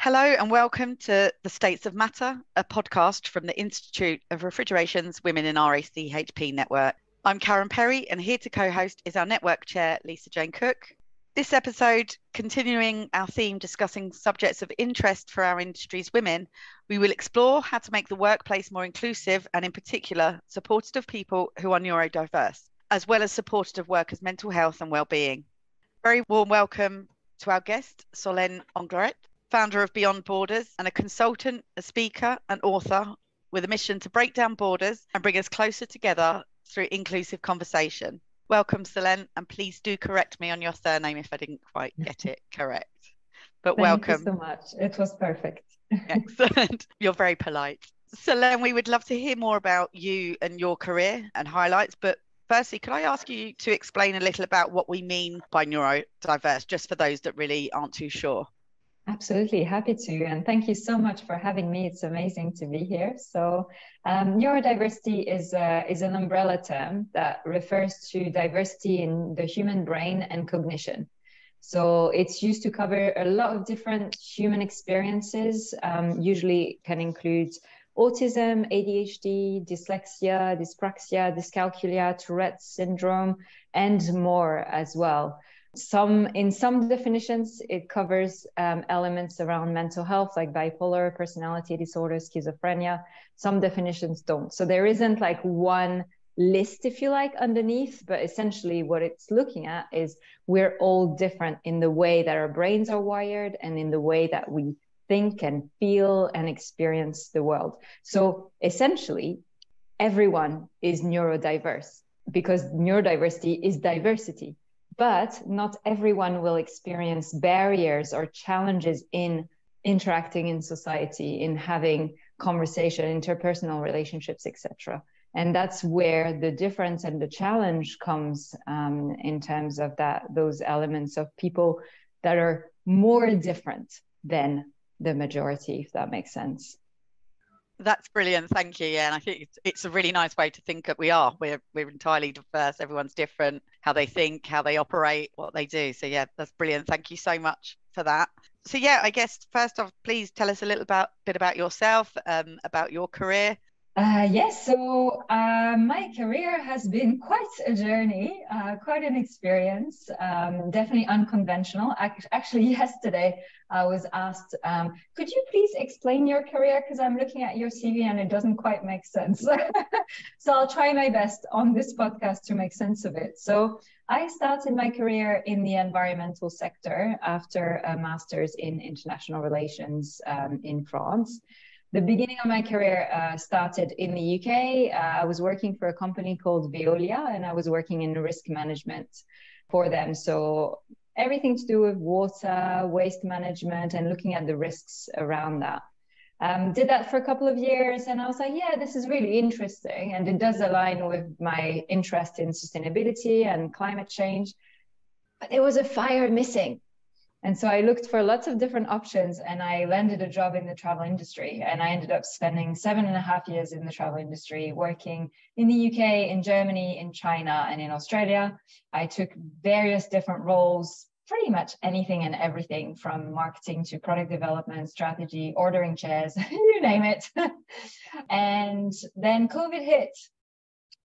Hello and welcome to The States of Matter, a podcast from the Institute of Refrigeration's Women in RACHP network. I'm Karen Perry, and here to co-host is our network chair, Lisa Jane Cook. This episode, continuing our theme discussing subjects of interest for our industry's women, we will explore how to make the workplace more inclusive and in particular supportive of people who are neurodiverse, as well as supportive of workers' mental health and well-being. Very warm welcome to our guest, Solène Anglaret, founder of Beyond Borders and a consultant, a speaker and author with a mission to break down borders and bring us closer together through inclusive conversation. Welcome, Solène, and please do correct me on your surname if I didn't quite get it correct. But welcome. Thank you so much. It was perfect. Excellent. You're very polite. Solène, we would love to hear more about you and your career and highlights, but firstly, could I ask you to explain a little about what we mean by neurodiverse, just for those that really aren't too sure? Absolutely, happy to. And thank you so much for having me. It's amazing to be here. So neurodiversity is an umbrella term that refers to diversity in the human brain and cognition. So it's used to cover a lot of different human experiences, usually can include autism, ADHD, dyslexia, dyspraxia, dyscalculia, Tourette's syndrome, and more as well. In some definitions, it covers elements around mental health, like bipolar personality disorder, schizophrenia. Some definitions don't. So there isn't like one list, if you like, underneath, but essentially what it's looking at is we're all different in the way that our brains are wired and in the way that we think and feel and experience the world. So essentially, everyone is neurodiverse because neurodiversity is diversity. But not everyone will experience barriers or challenges in interacting in society, in having conversation, interpersonal relationships, etc. And that's where the difference and the challenge comes in terms of those elements of people that are more different than the majority, if that makes sense. That's brilliant, thank you. Yeah, and I think it's a really nice way to think that we're entirely diverse. Everyone's different, how they think, how they operate, what they do. So yeah, that's brilliant. Thank you so much for that. So yeah, I guess first off, please tell us a little bit about yourself, about your career. Yes, so my career has been quite a journey, quite an experience, definitely unconventional. Actually, yesterday I was asked, could you please explain your career? Because I'm looking at your CV and it doesn't quite make sense. So I'll try my best on this podcast to make sense of it. So I started my career in the environmental sector after a master's in international relations in France. The beginning of my career started in the UK. I was working for a company called Veolia, and I was working in risk management for them. So everything to do with water, waste management, and looking at the risks around that. Did that for a couple of years, and I was like, yeah, this is really interesting. And it does align with my interest in sustainability and climate change. But there was a fire missing. And so I looked for lots of different options and I landed a job in the travel industry. And I ended up spending 7.5 years in the travel industry, working in the UK, in Germany, in China, and in Australia. I took various different roles, pretty much anything and everything from marketing to product development, strategy, ordering chairs, you name it. And then COVID hit.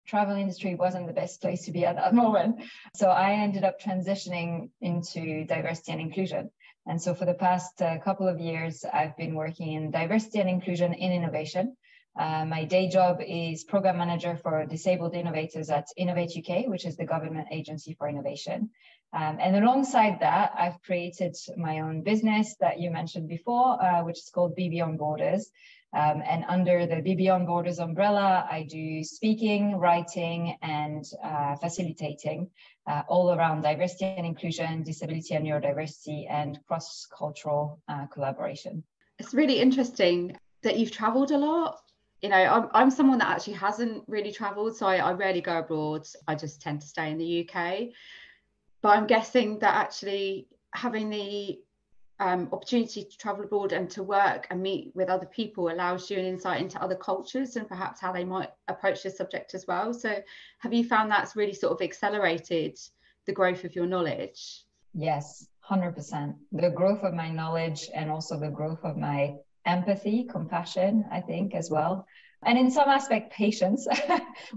Travel industry wasn't the best place to be at that moment. So I ended up transitioning into diversity and inclusion. And so for the past couple of years, I've been working in diversity and inclusion in innovation. My day job is program manager for disabled innovators at Innovate UK, which is the government agency for innovation. And alongside that, I've created my own business that you mentioned before, which is called Beyond Borders. And under the Beyond Borders umbrella, I do speaking, writing, and facilitating all around diversity and inclusion, disability and neurodiversity, and cross-cultural collaboration. It's really interesting that you've traveled a lot. You know, I'm someone that actually hasn't really traveled, so I rarely go abroad. I just tend to stay in the UK. But I'm guessing that actually having the opportunity to travel abroad and to work and meet with other people allows you an insight into other cultures and perhaps how they might approach this subject as well. So have you found that's really sort of accelerated the growth of your knowledge? Yes, 100%. The growth of my knowledge and also the growth of my empathy, compassion, I think, as well. And in some aspect, patience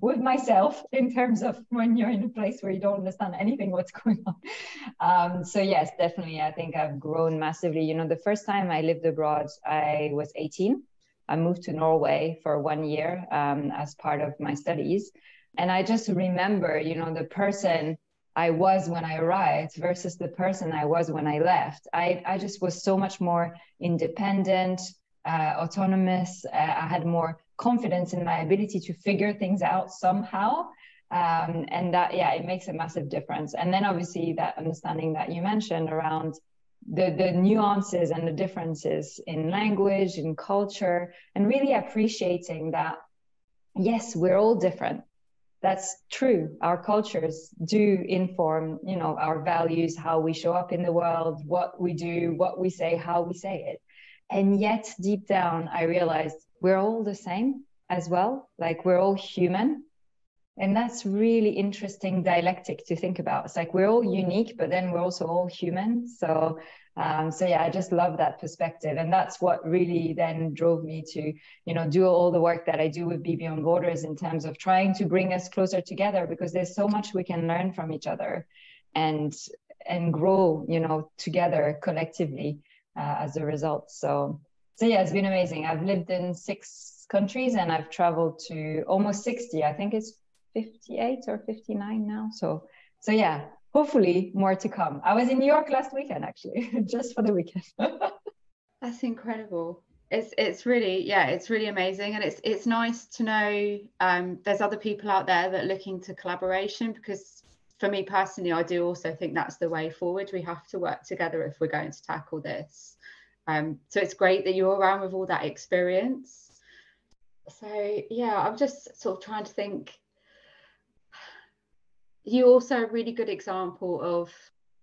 with myself in terms of when you're in a place where you don't understand anything what's going on. So yes, definitely, I think I've grown massively. You know, the first time I lived abroad, I was 18. I moved to Norway for 1 year as part of my studies. And I just remember, you know, the person I was when I arrived versus the person I was when I left. I just was so much more independent, autonomous. I had more confidence in my ability to figure things out somehow. And that, yeah, it makes a massive difference. And then obviously that understanding that you mentioned around the nuances and the differences in language, in culture, and really appreciating that, yes, we're all different. That's true. Our cultures do inform, you know, our values, how we show up in the world, what we do, what we say, how we say it. And yet deep down, I realized we're all the same as well. Like we're all human. And that's really interesting dialectic to think about. It's like we're all unique, but then we're also all human. So yeah, I just love that perspective. And that's what really then drove me to, you know, do all the work that I do with Be Beyond Borders in terms of trying to bring us closer together, because there's so much we can learn from each other and grow, you know, together collectively as a result. So yeah, it's been amazing. I've lived in 6 countries and I've traveled to almost 60. I think it's 58 or 59 now. So yeah, hopefully more to come. I was in New York last weekend, actually, just for the weekend. That's incredible. It's really, yeah, it's really amazing. And it's nice to know there's other people out there that are looking to collaboration, because for me personally, I do also think that's the way forward. We have to work together if we're going to tackle this. So it's great that you're around with all that experience. So yeah, I'm just sort of trying to think. You're also a really good example of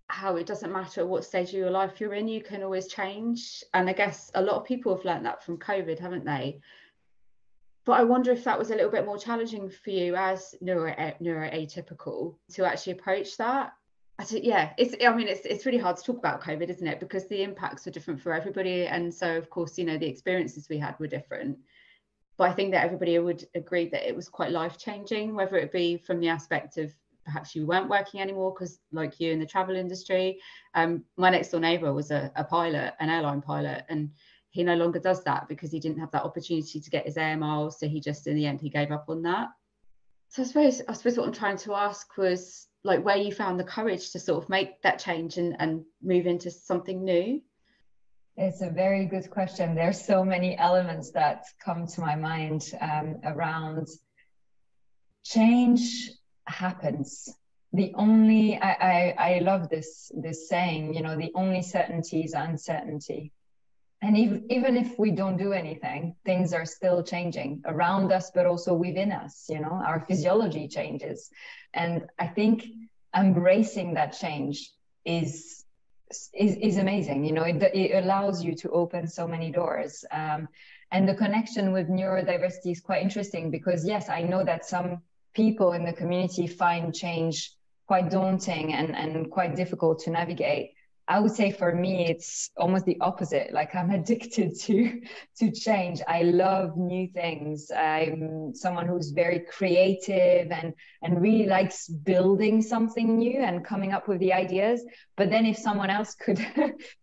how it doesn't matter at what stage of your life you're in, you can always change. And I guess a lot of people have learned that from COVID, haven't they? But I wonder if that was a little bit more challenging for you as neuro-atypical to actually approach that. Yeah, it's really hard to talk about COVID, isn't it? Because the impacts are different for everybody. And so, of course, you know, the experiences we had were different. But I think that everybody would agree that it was quite life-changing, whether it be from the aspect of perhaps you weren't working anymore because, like you, in the travel industry. My next door neighbour was a pilot, an airline pilot, and he no longer does that because he didn't have that opportunity to get his air miles. So he just, in the end, he gave up on that. So I suppose what I'm trying to ask was, like, where you found the courage to sort of make that change and move into something new. It's a very good question. There's so many elements that come to my mind around change happens. I love this saying, you know, the only certainty is uncertainty. And even if we don't do anything, things are still changing around us, but also within us, you know, our physiology changes. And I think embracing that change is amazing. You know, it allows you to open so many doors. And the connection with neurodiversity is quite interesting because, yes, I know that some people in the community find change quite daunting and quite difficult to navigate. I would say for me, it's almost the opposite. Like, I'm addicted to change. I love new things. I'm someone who's very creative and really likes building something new and coming up with the ideas. But then if someone else could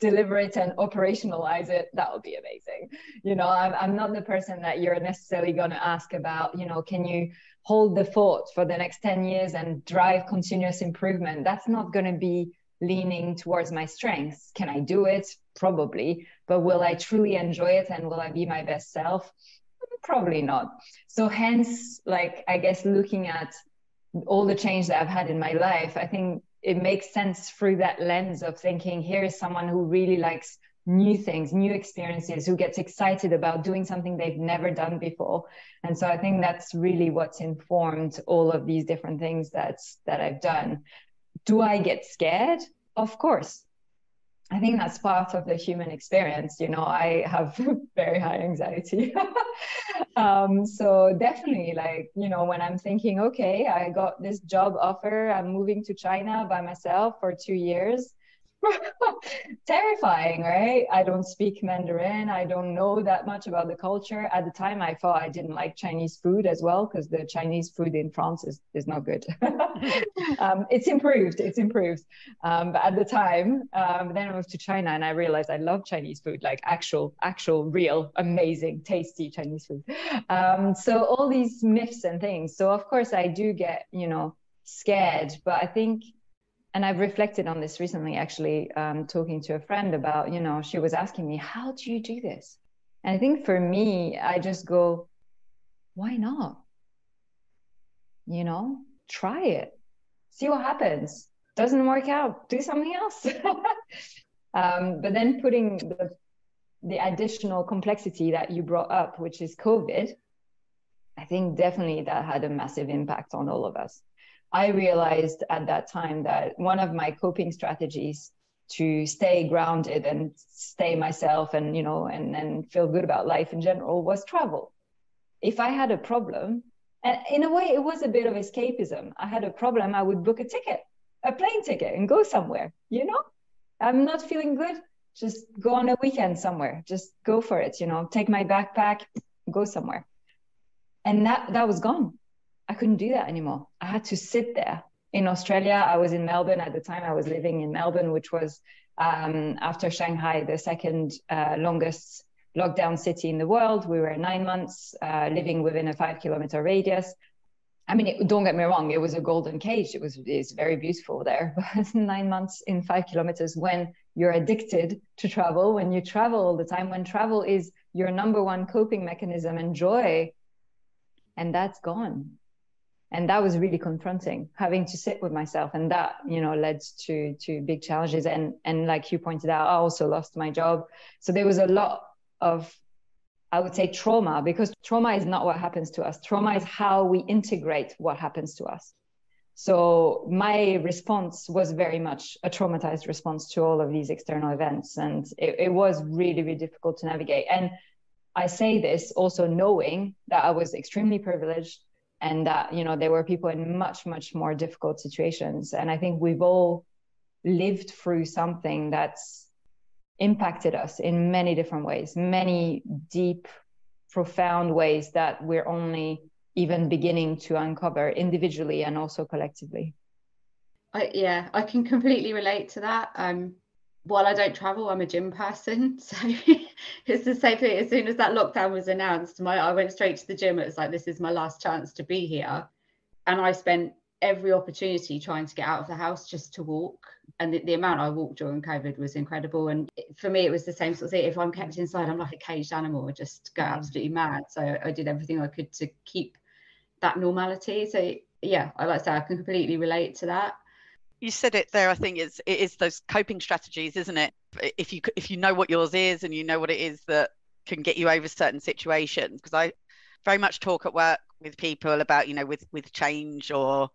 deliver it and operationalize it, that would be amazing. You know, I'm not the person that you're necessarily going to ask about, you know, can you hold the fort for the next 10 years and drive continuous improvement? That's not going to be leaning towards my strengths. Can I do it? Probably. But will I truly enjoy it and will I be my best self? Probably not. So hence, like, I guess looking at all the change that I've had in my life, I think it makes sense through that lens of thinking, here is someone who really likes new things, new experiences, who gets excited about doing something they've never done before. And so I think that's really what's informed all of these different things that I've done. Do I get scared? Of course. I think that's part of the human experience. You know, I have very high anxiety. So definitely, like, you know, when I'm thinking, okay, I got this job offer, I'm moving to China by myself for 2 years. Terrifying, right? I don't speak Mandarin. I don't know that much about the culture. At the time, I thought I didn't like Chinese food as well, because the Chinese food in France is not good. It's improved. It's improved. But at the time, then I moved to China and I realized I love Chinese food, like actual, real, amazing, tasty Chinese food. So all these myths and things. So of course I do get, scared, but I think, and I've reflected on this recently, actually, talking to a friend about, she was asking me, how do you do this? And I think for me, I just go, why not? Try it, see what happens. Doesn't work out, do something else. But then putting the additional complexity that you brought up, which is COVID, I think definitely that had a massive impact on all of us. I realized at that time that one of my coping strategies to stay grounded and stay myself and, and feel good about life in general was travel. If I had a problem, and in a way it was a bit of escapism. I had a problem, I would book a plane ticket and go somewhere, I'm not feeling good, just go on a weekend somewhere, just go for it, take my backpack, go somewhere. And that was gone. I couldn't do that anymore. I had to sit there. In Australia, I was in Melbourne at the time. I was living in Melbourne, which was, after Shanghai, the second longest lockdown city in the world. We were 9 months living within a 5-kilometer radius. I mean, don't get me wrong, it was a golden cage. It's very beautiful there. But 9 months in 5 kilometers, when you're addicted to travel, when you travel all the time, when travel is your number one coping mechanism and joy, and that's gone. And that was really confronting, having to sit with myself. And that, led to big challenges. And like you pointed out, I also lost my job. So there was a lot of, I would say, trauma, because trauma is not what happens to us. Trauma is how we integrate what happens to us. So my response was very much a traumatized response to all of these external events. And it was really, really difficult to navigate. And I say this also knowing that I was extremely privileged, and that, there were people in much, much more difficult situations. And I think we've all lived through something that's impacted us in many different ways, many deep, profound ways that we're only even beginning to uncover individually and also collectively. I can completely relate to that. While I don't travel, I'm a gym person. So it's the same thing. As soon as that lockdown was announced, I went straight to the gym. It was like, this is my last chance to be here. And I spent every opportunity trying to get out of the house just to walk. And the amount I walked during COVID was incredible. And for me, it was the same sort of thing. If I'm kept inside, I'm like a caged animal. I just go absolutely mad. So I did everything I could to keep that normality. So yeah, like I say, I can completely relate to that. You said it there. I think it is those coping strategies, isn't it? If you know what yours is and you know what it is that can get you over certain situations, because I very much talk at work with people about, with change or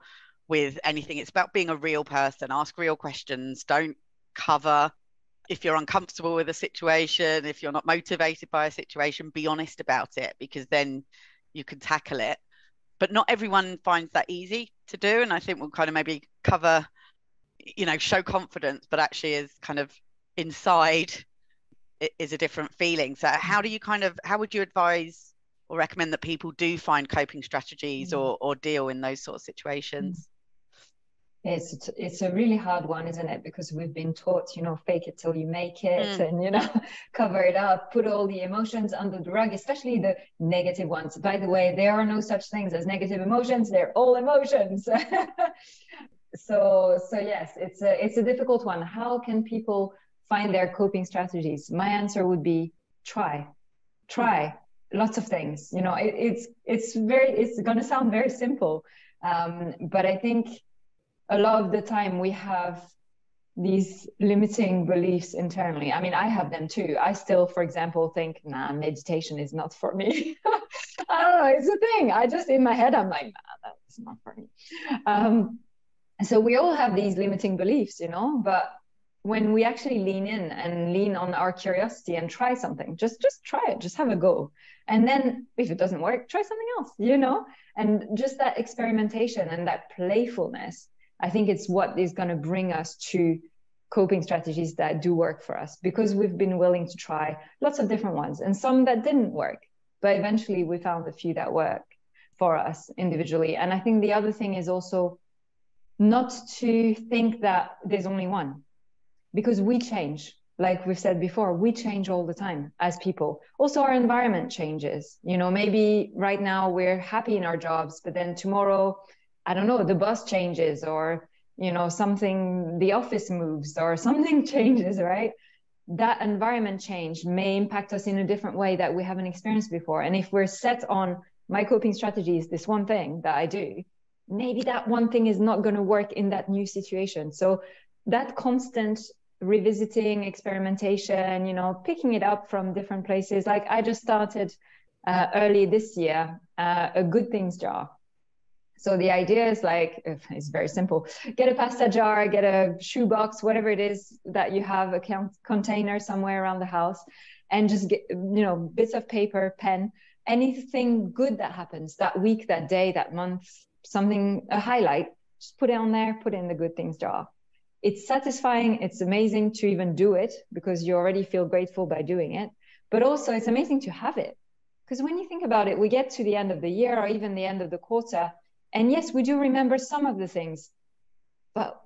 with anything. It's about being a real person. Ask real questions. Don't cover. If you're uncomfortable with a situation, if you're not motivated by a situation, be honest about it, because then you can tackle it. But not everyone finds that easy to do. And I think we'll kind of maybe cover, show confidence, but actually is kind of inside it is a different feeling. So how would you advise or recommend that people do find coping strategies or deal in those sort of situations? It's a really hard one, isn't it? Because we've been taught, fake it till you make it, and, cover it up, put all the emotions under the rug, especially the negative ones. By the way, there are no such things as negative emotions. They're all emotions. So yes, it's a difficult one. How can people find their coping strategies? My answer would be try lots of things. It's going to sound very simple, but I think a lot of the time we have these limiting beliefs internally. I mean, I have them too. I still, for example, think, meditation is not for me. I don't know, it's a thing. I just, in my head, I'm like, that's not for me. So we all have these limiting beliefs, but when we actually lean in and lean on our curiosity and try something, just try it, just have a go. And then if it doesn't work, try something else, and just that experimentation and that playfulness, I think it's what is going to bring us to coping strategies that do work for us, because we've been willing to try lots of different ones and some that didn't work, but eventually we found a few that work for us individually. And I think the other thing is also not to think that there's only one, because we change. Like we've said before, we change all the time as people. Also, our environment changes. You know, maybe right now we're happy in our jobs, but then tomorrow, I don't know, the bus changes, or, you know, something, the office moves, or something changes, right? That environment change may impact us in a different way that we haven't experienced before. And if we're set on my coping strategy is this one thing that I do, maybe that one thing is not going to work in that new situation. So that constant revisiting, experimentation, you know, picking it up from different places. Like I just started early this year, a good things jar. So the idea is like, it's very simple. Get a pasta jar, get a shoebox, whatever it is that you have, a container somewhere around the house, and just get, you know, bits of paper, pen, anything good that happens that week, that day, that month, something, a highlight, just put it on there, put it in the good things jar. It's satisfying. It's amazing to even do it because you already feel grateful by doing it. But also it's amazing to have it. Because when you think about it, we get to the end of the year or even the end of the quarter. And yes, we do remember some of the things, but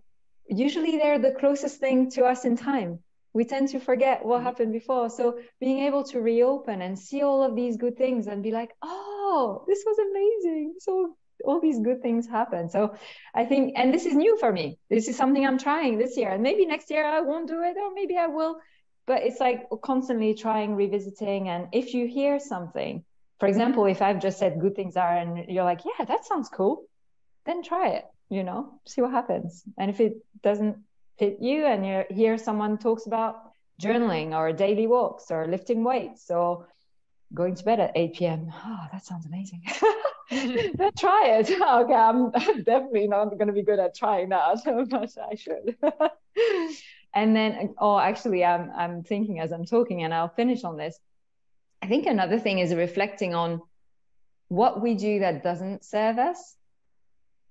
usually they're the closest thing to us in time. We tend to forget what happened before. So being able to reopen and see all of these good things and be like, oh, this was amazing. So all these good things happen. So I think, and this is new for me. This is something I'm trying this year, and maybe next year I won't do it, or maybe I will, but it's like constantly trying, revisiting. And if you hear something, for example, if I've just said good things are, and you're like, yeah, that sounds cool, then try it, you know, see what happens. And if it doesn't fit you and you hear someone talks about journaling or daily walks or lifting weights or going to bed at 8 p.m. Oh, that sounds amazing. Then try it. Okay, I'm definitely not going to be good at trying that, but I should. And then, oh, actually, I'm thinking as I'm talking, and I'll finish on this. I think another thing is reflecting on what we do that doesn't serve us.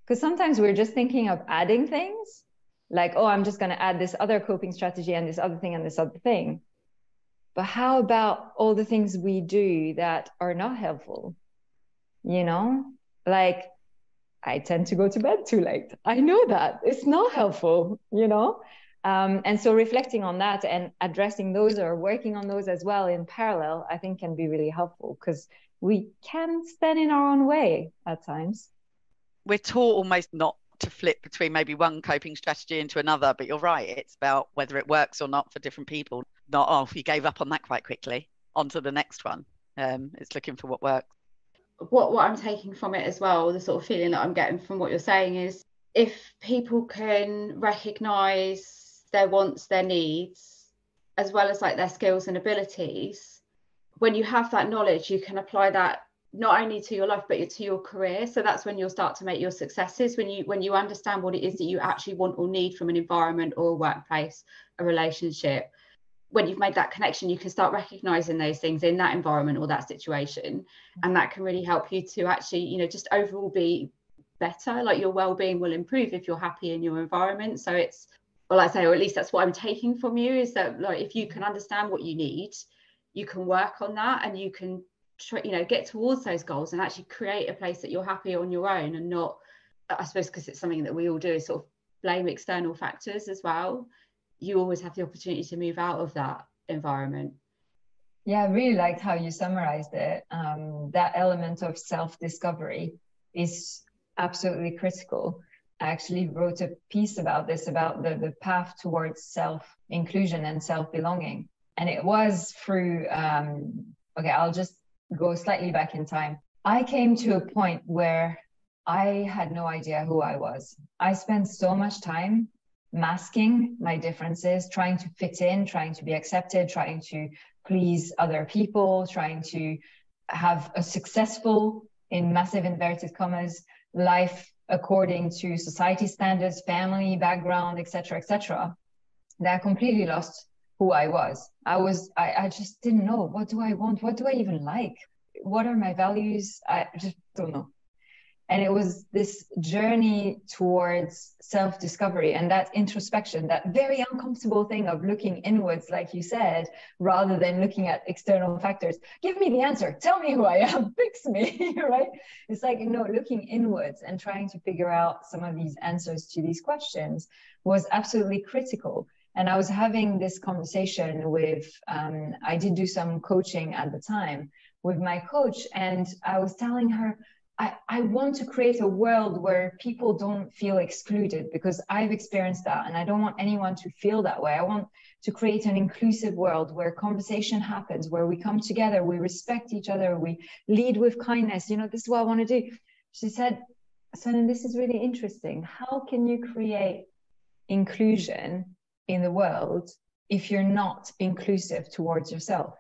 Because sometimes we're just thinking of adding things, like, oh, I'm just going to add this other coping strategy and this other thing and this other thing. But how about all the things we do that are not helpful? You know, like I tend to go to bed too late. I know that it's not helpful, you know? And so reflecting on that and addressing those or working on those as well in parallel, I think can be really helpful, because we can stand in our own way at times. We're taught almost not to flip between maybe one coping strategy into another, but you're right. It's about whether it works or not for different people. Not, oh, you gave up on that quite quickly, on to the next one. It's looking for what works. What I'm taking from it as well, the sort of feeling that I'm getting from what you're saying is, if people can recognise their wants, their needs, as well as like their skills and abilities, when you have that knowledge, you can apply that not only to your life but to your career. So that's when you'll start to make your successes, when you understand what it is that you actually want or need from an environment or a workplace, a relationship. When you've made that connection, you can start recognizing those things in that environment or that situation, and that can really help you to actually, you know, just overall be better. Like your well-being will improve if you're happy in your environment. So it's, well, I say, or at least that's what I'm taking from you, is that like if you can understand what you need, you can work on that, and you can get towards those goals and actually create a place that you're happy on your own, and not, I suppose, because it's something that we all do, is sort of blame external factors as well. You always have the opportunity to move out of that environment. Yeah, I really liked how you summarized it. That element of self-discovery is absolutely critical. I actually wrote a piece about this, about the path towards self-inclusion and self-belonging. And it was through, okay, I'll just go slightly back in time. I came to a point where I had no idea who I was. I spent so much time masking my differences, trying to fit in, trying to be accepted, trying to please other people, trying to have a successful, in massive inverted commas, life according to society standards, family background, etc., that I completely lost who I was. I just didn't know, what do I want? What do I even like? What are my values? I just don't know. And it was this journey towards self-discovery and that introspection, that very uncomfortable thing of looking inwards, like you said, rather than looking at external factors. Give me the answer. Tell me who I am. Fix me, right? It's like, looking inwards and trying to figure out some of these answers to these questions was absolutely critical. And I was having this conversation with, I did do some coaching at the time with my coach, and I was telling her, I want to create a world where people don't feel excluded, because I've experienced that and I don't want anyone to feel that way. I want to create an inclusive world where conversation happens, where we come together, we respect each other, we lead with kindness. This is what I want to do. She said, Solène, this is really interesting. How can you create inclusion in the world if you're not inclusive towards yourself?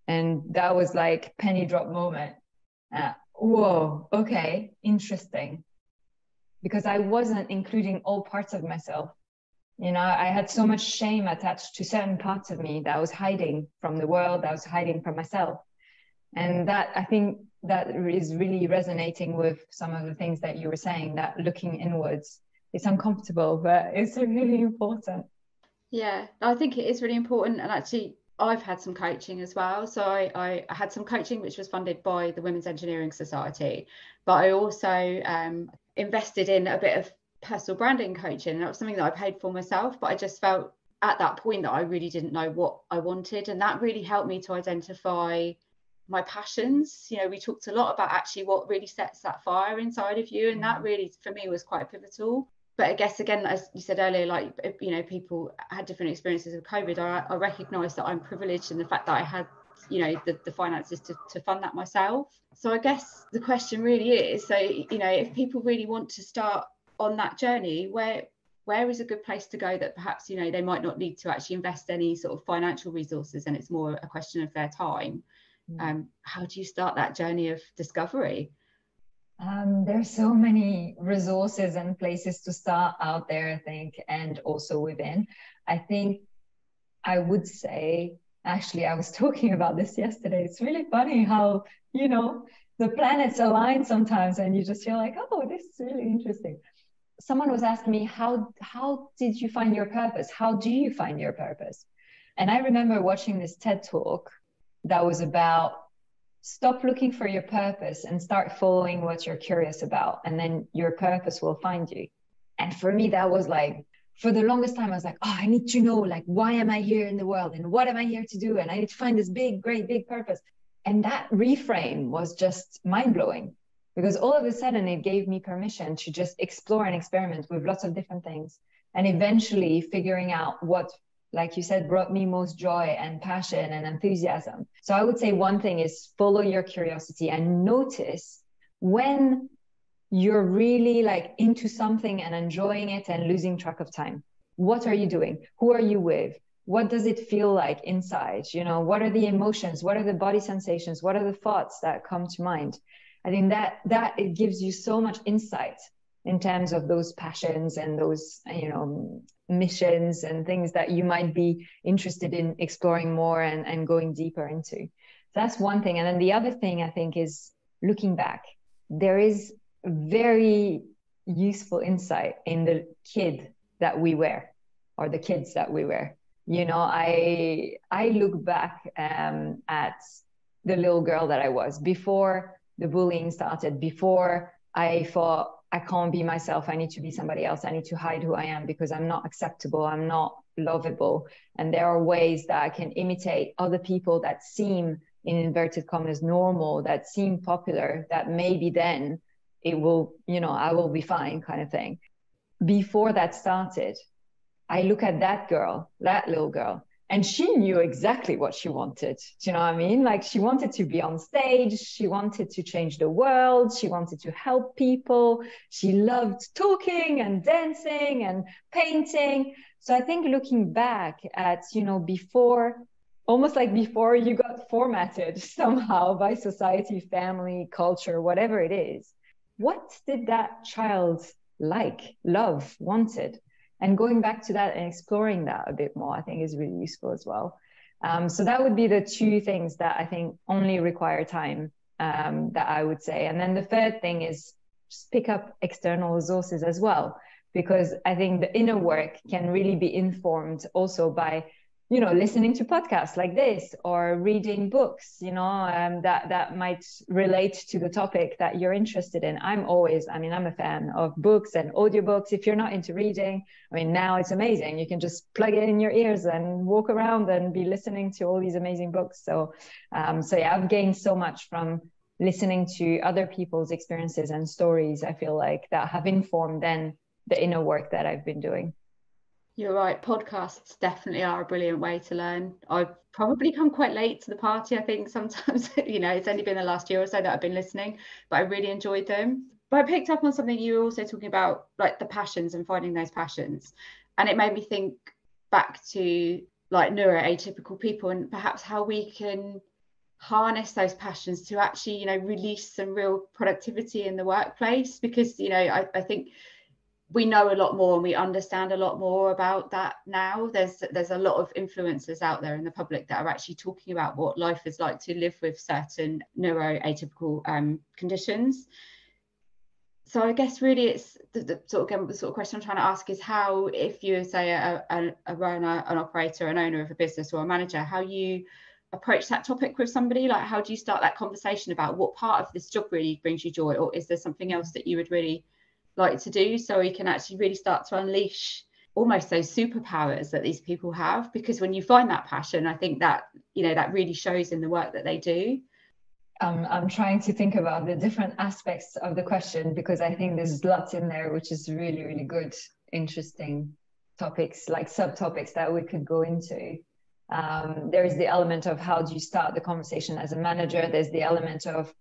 And that was like penny drop moment. Whoa, okay, interesting. Because I wasn't including all parts of myself. I had so much shame attached to certain parts of me that I was hiding from the world, that I was hiding from myself. And that, I think that is really resonating with some of the things that you were saying, that looking inwards, it's uncomfortable, but it's really important. Yeah, I think it is really important. And actually, I've had some coaching as well. So I had some coaching which was funded by the Women's Engineering Society, but I also invested in a bit of personal branding coaching, and that was something that I paid for myself. But I just felt at that point that I really didn't know what I wanted, and that really helped me to identify my passions. We talked a lot about actually what really sets that fire inside of you, and that really for me was quite pivotal. But I guess, again, as you said earlier, like, people had different experiences of COVID. I recognise that I'm privileged in the fact that I had, the finances to fund that myself. So I guess the question really is, so, if people really want to start on that journey, where is a good place to go that perhaps, they might not need to actually invest any sort of financial resources, and it's more a question of their time. How do you start that journey of discovery? There's so many resources and places to start out there, I think, and also within. I think I would say, actually, I was talking about this yesterday. It's really funny how, the planets align sometimes and you just feel like, oh, this is really interesting. Someone was asking me, how did you find your purpose? How do you find your purpose? And I remember watching this TED Talk that was about, stop looking for your purpose and start following what you're curious about, and then your purpose will find you. And for me, that was like, for the longest time, I was like, oh, I need to know, like, why am I here in the world and what am I here to do? And I need to find this big, great, big purpose. And that reframe was just mind-blowing, because all of a sudden it gave me permission to just explore and experiment with lots of different things, and eventually figuring out what, like you said, brought me most joy and passion and enthusiasm. So I would say one thing is follow your curiosity and notice when you're really like into something and enjoying it and losing track of time. What are you doing? Who are you with? What does it feel like inside? What are the emotions? What are the body sensations? What are the thoughts that come to mind? I think that it gives you so much insight in terms of those passions and those, missions and things that you might be interested in exploring more and going deeper into. That's one thing. And then the other thing, I think, is looking back. There is very useful insight in the kid that we were, or the kids that we were. I look back at the little girl that I was before the bullying started, before I thought, I can't be myself, I need to be somebody else, I need to hide who I am because I'm not acceptable, I'm not lovable. And there are ways that I can imitate other people that seem, in inverted commas, normal, that seem popular, that maybe then it will, I will be fine, kind of thing. Before that started, I look at that little girl, and she knew exactly what she wanted. Do you know what I mean? Like, she wanted to be on stage. She wanted to change the world. She wanted to help people. She loved talking and dancing and painting. So I think looking back at, before, almost like before you got formatted somehow by society, family, culture, whatever it is, what did that child like, love, wanted? And going back to that and exploring that a bit more, I think is really useful as well. So that would be the two things that I think only require time, that I would say. And then the third thing is just pick up external resources as well, because I think the inner work can really be informed also by, you know, listening to podcasts like this or reading books, you know, that might relate to the topic that you're interested in. I'm a fan of books and audiobooks. If you're not into reading, I mean, now it's amazing. You can just plug it in your ears and walk around and be listening to all these amazing books. So yeah, I've gained so much from listening to other people's experiences and stories, I feel like, that have informed then the inner work that I've been doing. You're right. Podcasts definitely are a brilliant way to learn. I've probably come quite late to the party. I think sometimes, you know, it's only been the last year or so that I've been listening, but I really enjoyed them. But I picked up on something you were also talking about, like the passions and finding those passions. And it made me think back to like neuro-atypical people and perhaps how we can harness those passions to actually, you know, release some real productivity in the workplace. Because, you know, I think we know a lot more and we understand a lot more about that now. There's a lot of influencers out there in the public that are actually talking about what life is like to live with certain neuro-atypical conditions. So I guess really it's the sort of question I'm trying to ask is how, if you say a runner, an operator, an owner of a business or a manager, how you approach that topic with somebody. Like, how do you start that conversation about what part of this job really brings you joy, or is there something else that you would really like to do, so we can actually really start to unleash almost those superpowers that these people have? Because when you find that passion, I think that, you know, that really shows in the work that they do. I'm trying to think about the different aspects of the question, because I think there's lots in there which is really, really good, interesting topics, like subtopics that we could go into. There's the element of how do you start the conversation as a manager. There's the element of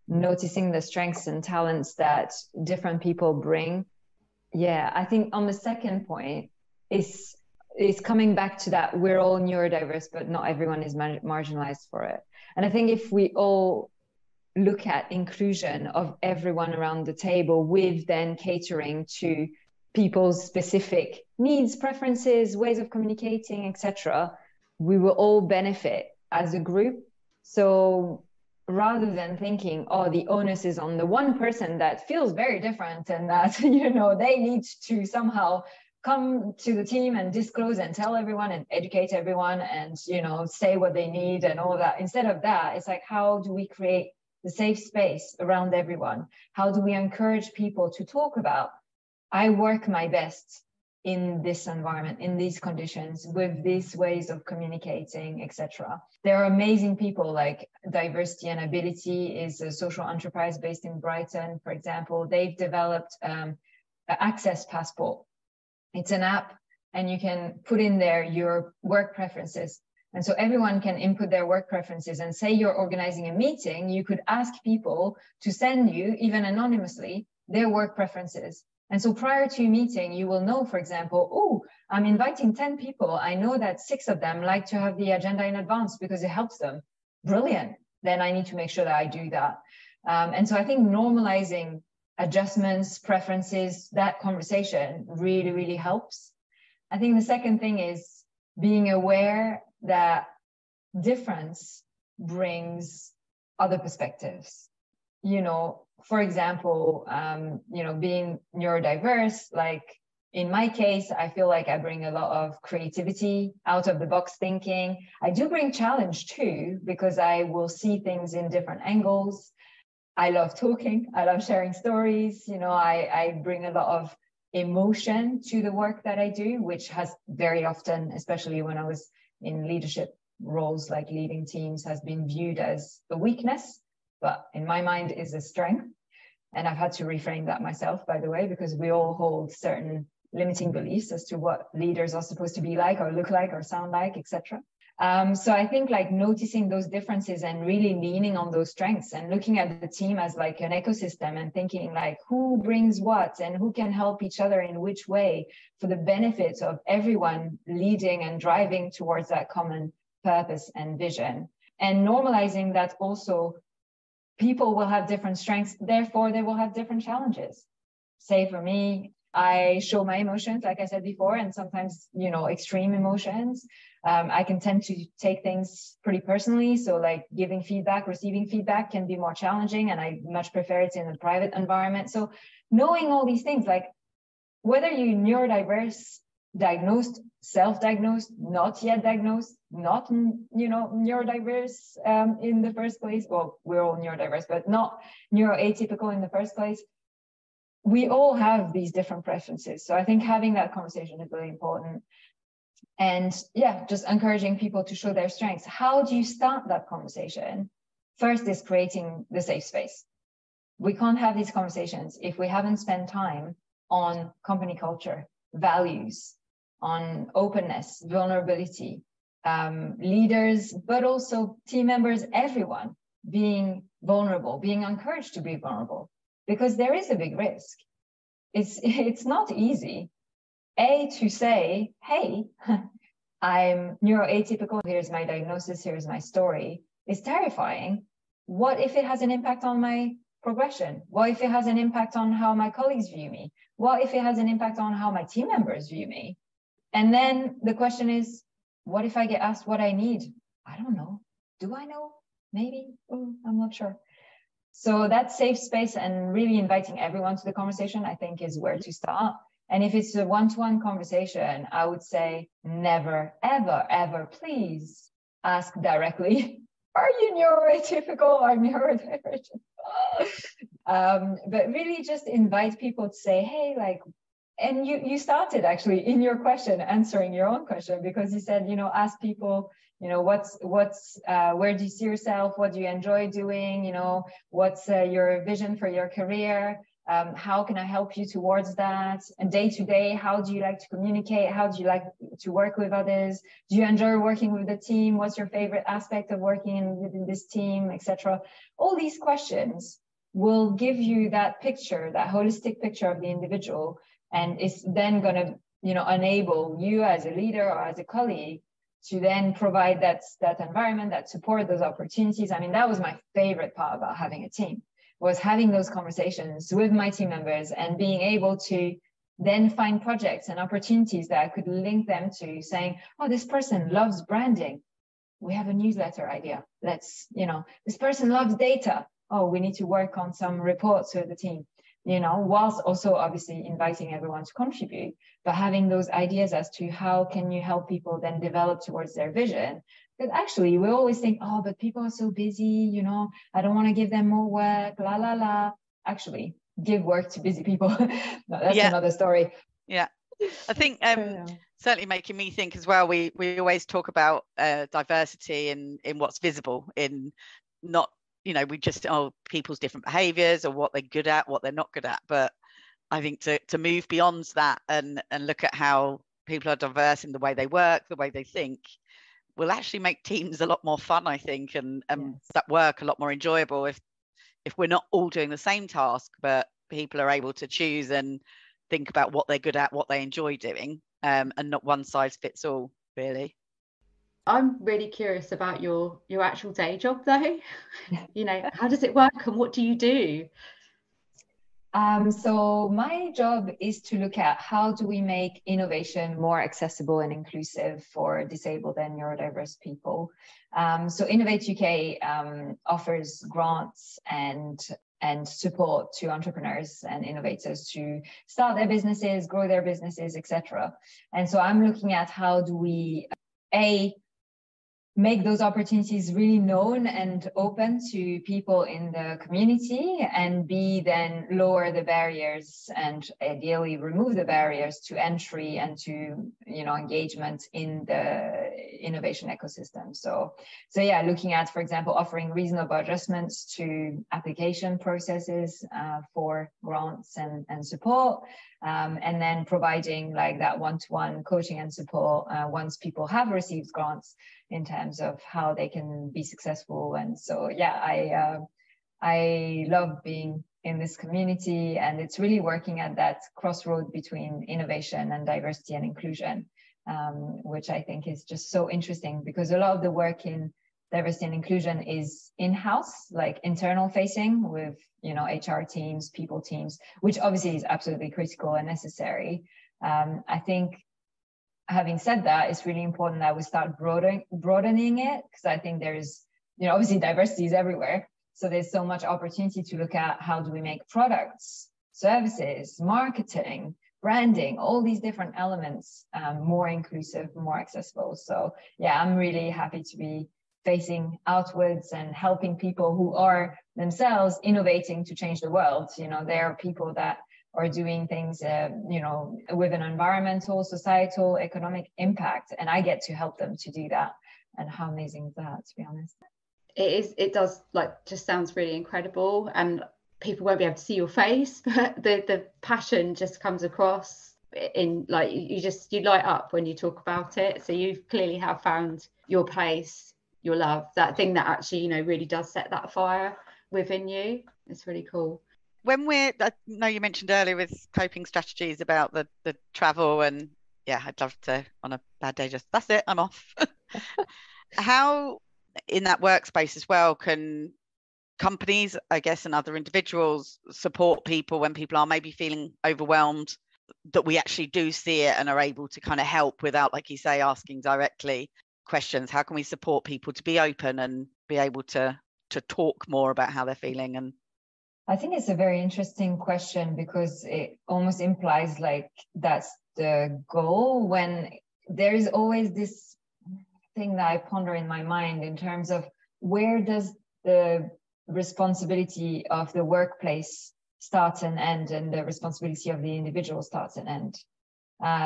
noticing the strengths and talents that different people bring. Yeah, I think on the second point is coming back to that we're all neurodiverse, but not everyone is marginalized for it. And I think if we all look at inclusion of everyone around the table with then catering to people's specific needs, preferences, ways of communicating, etc., we will all benefit as a group. So rather than thinking, oh, the onus is on the one person that feels very different and that, you know, they need to somehow come to the team and disclose and tell everyone and educate everyone and, you know, say what they need and all that. Instead of that, it's like, how do we create the safe space around everyone? How do we encourage people to talk about, I work my best in this environment, in these conditions, with these ways of communicating, etc. There are amazing people, like Diversity and Ability is a social enterprise based in Brighton, for example. They've developed an Access Passport. It's an app, and you can put in there your work preferences. And so everyone can input their work preferences, and say you're organizing a meeting, you could ask people to send you, even anonymously, their work preferences. And so prior to a meeting, you will know, for example, oh, I'm inviting 10 people. I know that 6 of them like to have the agenda in advance because it helps them. Brilliant. Then I need to make sure that I do that. And so I think normalizing adjustments, preferences, that conversation really, really helps. I think the second thing is being aware that difference brings other perspectives. You know, for example, you know, being neurodiverse, like in my case, I feel like I bring a lot of creativity, out of the box thinking. I do bring challenge too, because I will see things in different angles. I love talking. I love sharing stories. You know, I bring a lot of emotion to the work that I do, which has very often, especially when I was in leadership roles, like leading teams, has been viewed as a weakness, but in my mind is a strength. And I've had to reframe that myself, by the way, because we all hold certain limiting beliefs as to what leaders are supposed to be like or look like or sound like, etc. So I think like noticing those differences and really leaning on those strengths and looking at the team as like an ecosystem and thinking like who brings what and who can help each other in which way for the benefit of everyone leading and driving towards that common purpose and vision. And normalizing that also people will have different strengths, therefore they will have different challenges. Say for me, I show my emotions, like I said before, and sometimes, extreme emotions. I can tend to take things pretty personally. So like giving feedback, receiving feedback can be more challenging, and I much prefer it in a private environment. So knowing all these things, like whether you're neurodiverse, diagnosed, self-diagnosed, not yet diagnosed, not, neurodiverse in the first place. Well, we're all neurodiverse, but not neuro-atypical in the first place. We all have these different preferences. So I think having that conversation is really important. And yeah, just encouraging people to show their strengths. How do you start that conversation? First is creating the safe space. We can't have these conversations if we haven't spent time on company culture, values, on openness, vulnerability, leaders, but also team members, everyone being vulnerable, being encouraged to be vulnerable, because there is a big risk. It's not easy, to say, hey, I'm neuroatypical, here's my diagnosis, here's my story, is terrifying. What if it has an impact on my progression? What if it has an impact on how my colleagues view me? What if it has an impact on how my team members view me? And then the question is, what if I get asked what I need? I don't know. Do I know? Maybe. I'm not sure. So that safe space and really inviting everyone to the conversation, I think, is where to start. And if it's a one-to-one conversation, I would say never, ever, ever, please ask directly, are you neuroatypical or neurodivergent? But really just invite people to say, hey, like, and you started actually in your question, answering your own question, because you said, ask people, what's where do you see yourself? What do you enjoy doing? What's your vision for your career? How can I help you towards that? And day to day, how do you like to communicate? How do you like to work with others? Do you enjoy working with the team? What's your favorite aspect of working within this team, etc.? All these questions will give you that picture, that holistic picture of the individual, and it's then going to, enable you as a leader or as a colleague to then provide that environment, that support, those opportunities. I mean, that was my favorite part about having a team, was having those conversations with my team members and being able to then find projects and opportunities that I could link them to, saying, oh, this person loves branding. We have a newsletter idea. Let's, this person loves data. Oh, we need to work on some reports with the team, whilst also obviously inviting everyone to contribute, but having those ideas as to how can you help people then develop towards their vision. Because actually we always think, oh, but people are so busy, I don't want to give them more work, la, la, la. Actually, give work to busy people. No, that's another story. Yeah. I think certainly making me think as well, we always talk about diversity in what's visible, in not, we just, people's different behaviours or what they're good at, what they're not good at. But I think to move beyond that and look at how people are diverse in the way they work, the way they think, will actually make teams a lot more fun, I think, and yes, that work a lot more enjoyable if we're not all doing the same task, but people are able to choose and think about what they're good at, what they enjoy doing, and not one size fits all, really. I'm really curious about your actual day job, though. How does it work and what do you do? So my job is to look at how do we make innovation more accessible and inclusive for disabled and neurodiverse people. So Innovate UK offers grants and support to entrepreneurs and innovators to start their businesses, grow their businesses, etc. And so I'm looking at how do we make those opportunities really known and open to people in the community, and B, then lower the barriers and ideally remove the barriers to entry and to, engagement in the innovation ecosystem. So yeah, looking at, for example, offering reasonable adjustments to application processes for grants and support, and then providing like that one-to-one coaching and support once people have received grants, in terms of how they can be successful. And so, yeah, I love being in this community, and it's really working at that crossroad between innovation and diversity and inclusion, which I think is just so interesting, because a lot of the work in diversity and inclusion is in-house, like internal facing with, HR teams, people teams, which obviously is absolutely critical and necessary. I think having said that, it's really important that we start broadening it, because I think there's, obviously diversity is everywhere. So there's so much opportunity to look at how do we make products, services, marketing, branding, all these different elements more inclusive, more accessible. So yeah, I'm really happy to be facing outwards and helping people who are themselves innovating to change the world. There are people that are doing things, with an environmental, societal, economic impact, and I get to help them to do that. And how amazing is that, to be honest? It does, just sounds really incredible, and people won't be able to see your face, but the passion just comes across in, you light up when you talk about it. So you clearly have found your place, your love, that thing that actually, really does set that fire within you. It's really cool. I know you mentioned earlier with coping strategies about the travel, and yeah, I'd love to, on a bad day, that's it, I'm off. How in that workspace as well can companies, I guess, and other individuals support people when people are maybe feeling overwhelmed, that we actually do see it and are able to kind of help without, like you say, asking directly questions? How can we support people to be open and be able to talk more about how they're feeling? And I think it's a very interesting question, because it almost implies that's the goal, when there is always this thing that I ponder in my mind in terms of where does the responsibility of the workplace start and end, and the responsibility of the individual starts and end.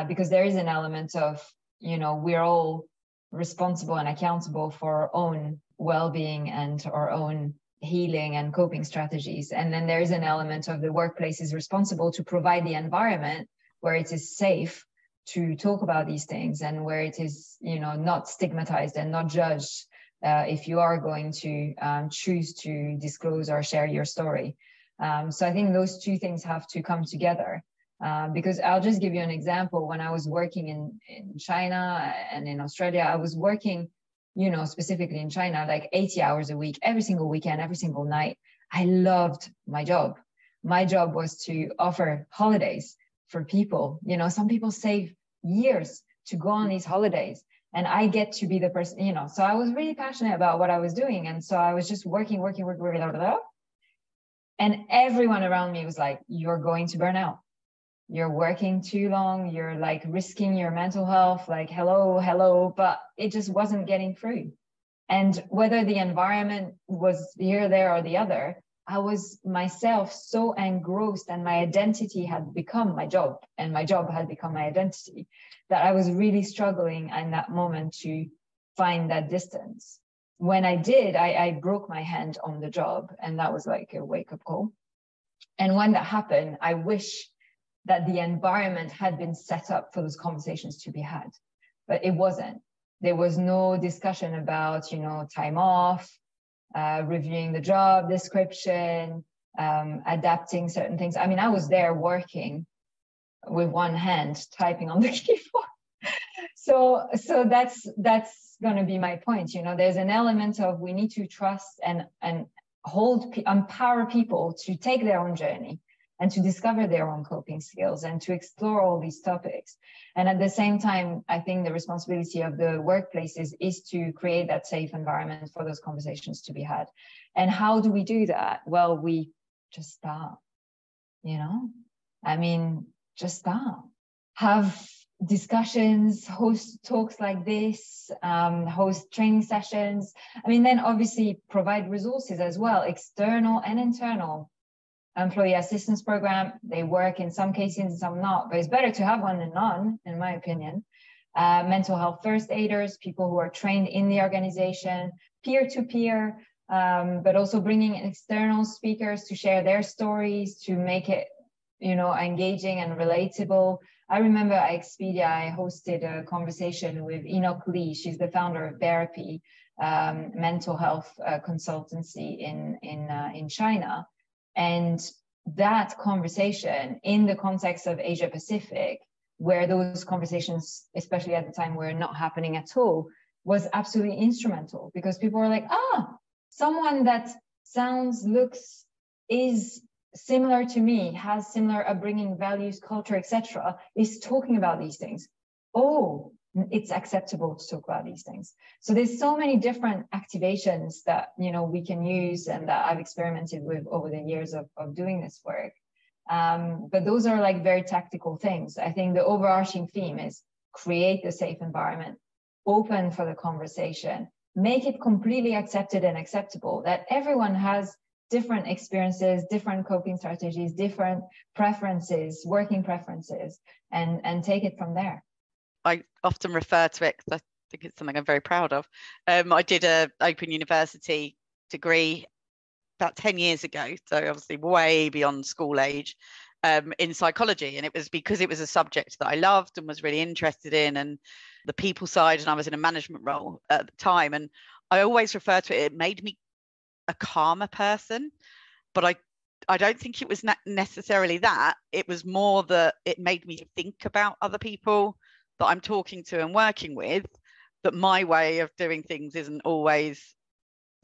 Because there is an element of, we're all responsible and accountable for our own well-being and our own healing and coping strategies. And then there is an element of the workplace is responsible to provide the environment where it is safe to talk about these things, and where it is, not stigmatized and not judged if you are going to choose to disclose or share your story. So I think those two things have to come together. Because I'll just give you an example. When I was working in China and in Australia, I was working, specifically in China, 80 hours a week, every single weekend, every single night. I loved my job. My job was to offer holidays for people. Some people save years to go on these holidays, and I get to be the person, so I was really passionate about what I was doing. And so I was just working. And everyone around me was like, you're going to burn out. You're working too long. You're risking your mental health, hello, but it just wasn't getting through. And whether the environment was here, there, or the other, I was myself so engrossed, and my identity had become my job, and my job had become my identity, that I was really struggling in that moment to find that distance. When I did, I broke my hand on the job, and that was like a wake-up call. And when that happened, I wish that the environment had been set up for those conversations to be had, but it wasn't. There was no discussion about, time off, reviewing the job description, adapting certain things. I mean, I was there working with one hand, typing on the keyboard. So that's going to be my point. There's an element of we need to trust and empower people to take their own journey and to discover their own coping skills and to explore all these topics. And at the same time, I think the responsibility of the workplaces is to create that safe environment for those conversations to be had. And how do we do that? Well, we just start, just start. Have discussions, host talks like this, host training sessions. Then obviously provide resources as well, external and internal. Employee assistance program, they work in some cases and some not, but it's better to have one than none, in my opinion. Mental health first aiders, people who are trained in the organization, peer-to-peer, but also bringing in external speakers to share their stories, to make it, engaging and relatable. I remember at Expedia, I hosted a conversation with Enoch Lee. She's the founder of Therapy, mental health consultancy in China. And that conversation in the context of Asia Pacific, where those conversations, especially at the time, were not happening at all, was absolutely instrumental, because people were like, someone that sounds, looks, is similar to me, has similar upbringing, values, culture, etc., is talking about these things. Oh, it's acceptable to talk about these things. So there's so many different activations that, you know, we can use and that I've experimented with over the years of doing this work. But those are like very tactical things. I think the overarching theme is create a safe environment, open for the conversation, make it completely accepted and acceptable that everyone has different experiences, different coping strategies, different preferences, working preferences, and take it from there. I often refer to it because I think it's something I'm very proud of. I did an Open University degree about 10 years ago, so obviously way beyond school age, in psychology. And it was because it was a subject that I loved and was really interested in, and the people side, and I was in a management role at the time. And I always refer to it, it made me a calmer person, but I don't think it was necessarily that. It was more that it made me think about other people that I'm talking to and working with, that my way of doing things isn't always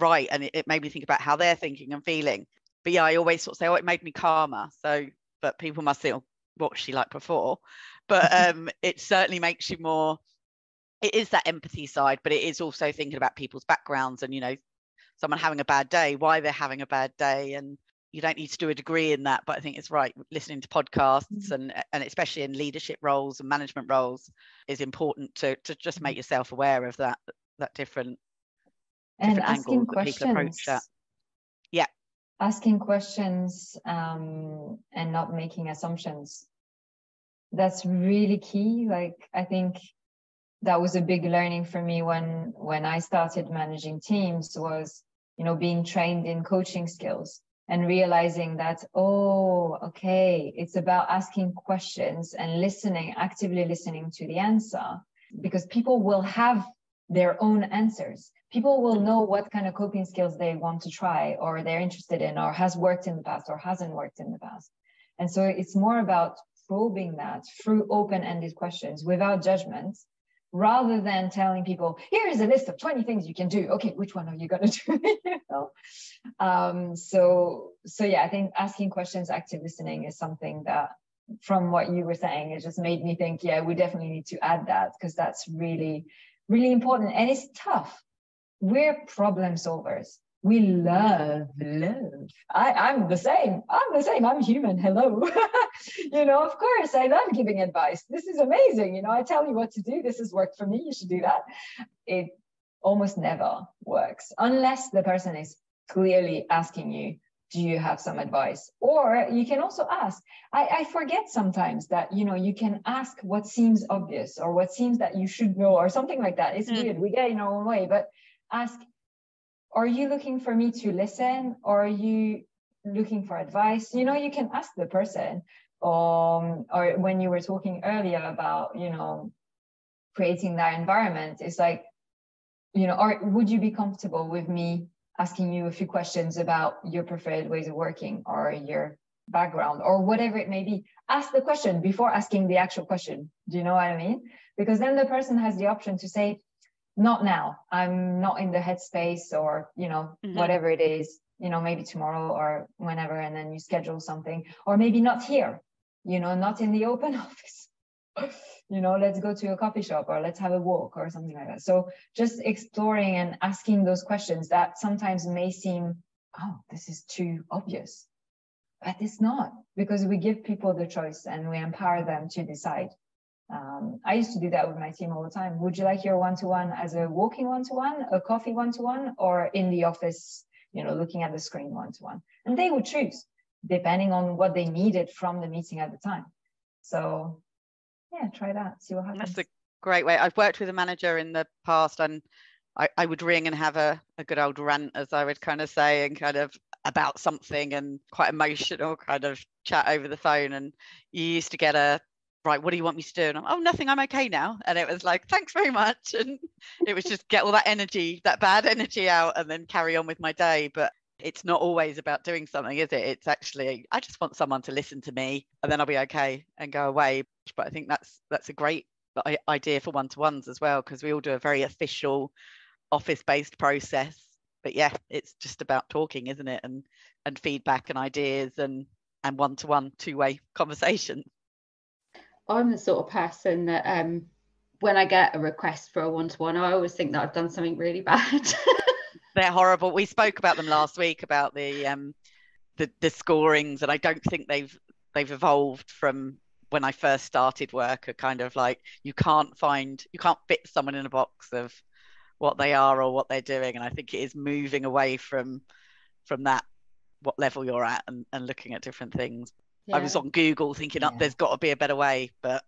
right. And it made me think about how they're thinking and feeling. But yeah, I always sort of say, oh, it made me calmer. So, but people must think, oh, what was she like before? But it certainly makes you more, it is that empathy side, but it is also thinking about people's backgrounds and, you know, someone having a bad day, why they're having a bad day. And you don't need to do a degree in that, but I think it's right. Listening to podcasts and especially in leadership roles and management roles is important to just make yourself aware of that different and asking questions. People approach that. Yeah. Asking questions and not making assumptions. That's really key. Like, I think that was a big learning for me when I started managing teams, was, you know, being trained in coaching skills and realizing that, oh, okay, it's about asking questions and listening, actively listening to the answer, because people will have their own answers. People will know what kind of coping skills they want to try, or they're interested in, or has worked in the past, or hasn't worked in the past. And so it's more about probing that through open-ended questions without judgment, rather than telling people, here is a list of 20 things you can do. Okay, which one are you going to do? You know? So yeah, I think asking questions, active listening is something that, from what you were saying, it just made me think, yeah, we definitely need to add that, because that's really, really important. And it's tough. We're problem solvers. We love. I'm the same. I'm human. Hello. You know, of course, I love giving advice. This is amazing. You know, I tell you what to do. This has worked for me. You should do that. It almost never works unless the person is clearly asking you, do you have some advice? Or you can also ask. I forget sometimes that, you know, you can ask what seems obvious or what seems that you should know or something like that. It's weird. We get in our own way, but ask, are you looking for me to listen, or are you looking for advice? You know, you can ask the person. Or when you were talking earlier about, you know, creating that environment, it's like, you know, or would you be comfortable with me asking you a few questions about your preferred ways of working or your background or whatever it may be? Ask the question before asking the actual question. Do you know what I mean? Because then the person has the option to say, not now, I'm not in the headspace, or, you know, whatever it is, you know, maybe tomorrow or whenever, and then you schedule something, or maybe not here, you know, not in the open office, you know, let's go to a coffee shop, or let's have a walk or something like that. So just exploring and asking those questions that sometimes may seem, oh, this is too obvious, but it's not, because we give people the choice and we empower them to decide. I used to do that with my team all the time. Would you like your one-to-one as a walking one-to-one, a coffee one-to-one, or in the office, you know, looking at the screen one-to-one? And they would choose depending on what they needed from the meeting at the time. So yeah, try that, see what happens. That's a great way. I've worked with a manager in the past, and I would ring and have a good old rant, as I would kind of say, and kind of about something, and quite emotional kind of chat over the phone. And you used to get a, right, what do you want me to do? And I'm, oh, nothing, I'm okay now. And it was like, thanks very much. And it was just get all that energy, that bad energy out, and then carry on with my day. But it's not always about doing something, is it? It's actually, I just want someone to listen to me, and then I'll be okay and go away. But I think that's a great idea for one-to-ones as well, because we all do a very official office-based process. But yeah, it's just about talking, isn't it? And feedback and ideas and one-to-one two-way conversation. I'm the sort of person that when I get a request for a one-to-one, I always think that I've done something really bad. They're horrible. We spoke about them last week, about the scorings, and I don't think they've evolved from when I first started work. Are kind of like, you can't fit someone in a box of what they are or what they're doing, and I think it is moving away from that, what level you're at, and looking at different things. Yeah. I was on Google thinking, there's got to be a better way, but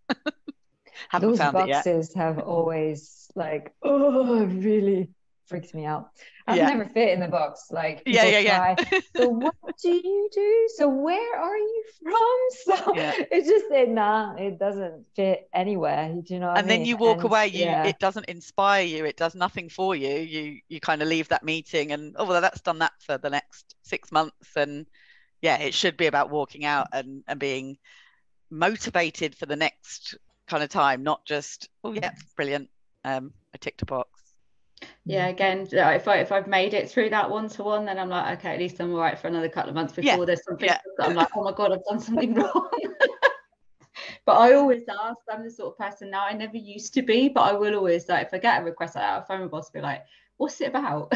haven't those found boxes it yet. Have always really freaks me out. I've never fit in the box. Like, people try. So what do you do? So where are you from? So it's just it doesn't fit anywhere. Do you know what I mean? And then you walk away. It doesn't inspire you. It does nothing for you. You kind of leave that meeting and, oh well, that's done that for the next 6 months. And it should be about walking out and being motivated for the next kind of time, not just, oh yeah, brilliant, I ticked a box. Yeah, again, if I've made it through that one-to-one, then I'm like, okay, at least I'm all right for another couple of months before there's something that I'm like, oh my God, I've done something wrong. But I always ask. I'm the sort of person now, I never used to be, but I will always, like, if I get a request like that, I'll phone my boss and be like, what's it about?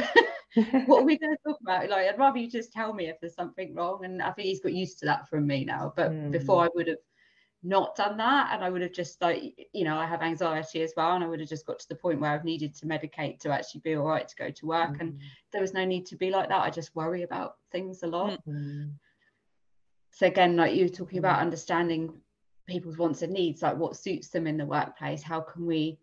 What are we going to talk about? Like, I'd rather you just tell me if there's something wrong. And I think he's got used to that from me now. But before, I would have not done that, and I would have just, like, I have anxiety as well, and I would have just got to the point where I've needed to medicate to actually be all right to go to work. And there was no need to be like that. I just worry about things a lot. So again, like you were talking about understanding people's wants and needs, like what suits them in the workplace, how can we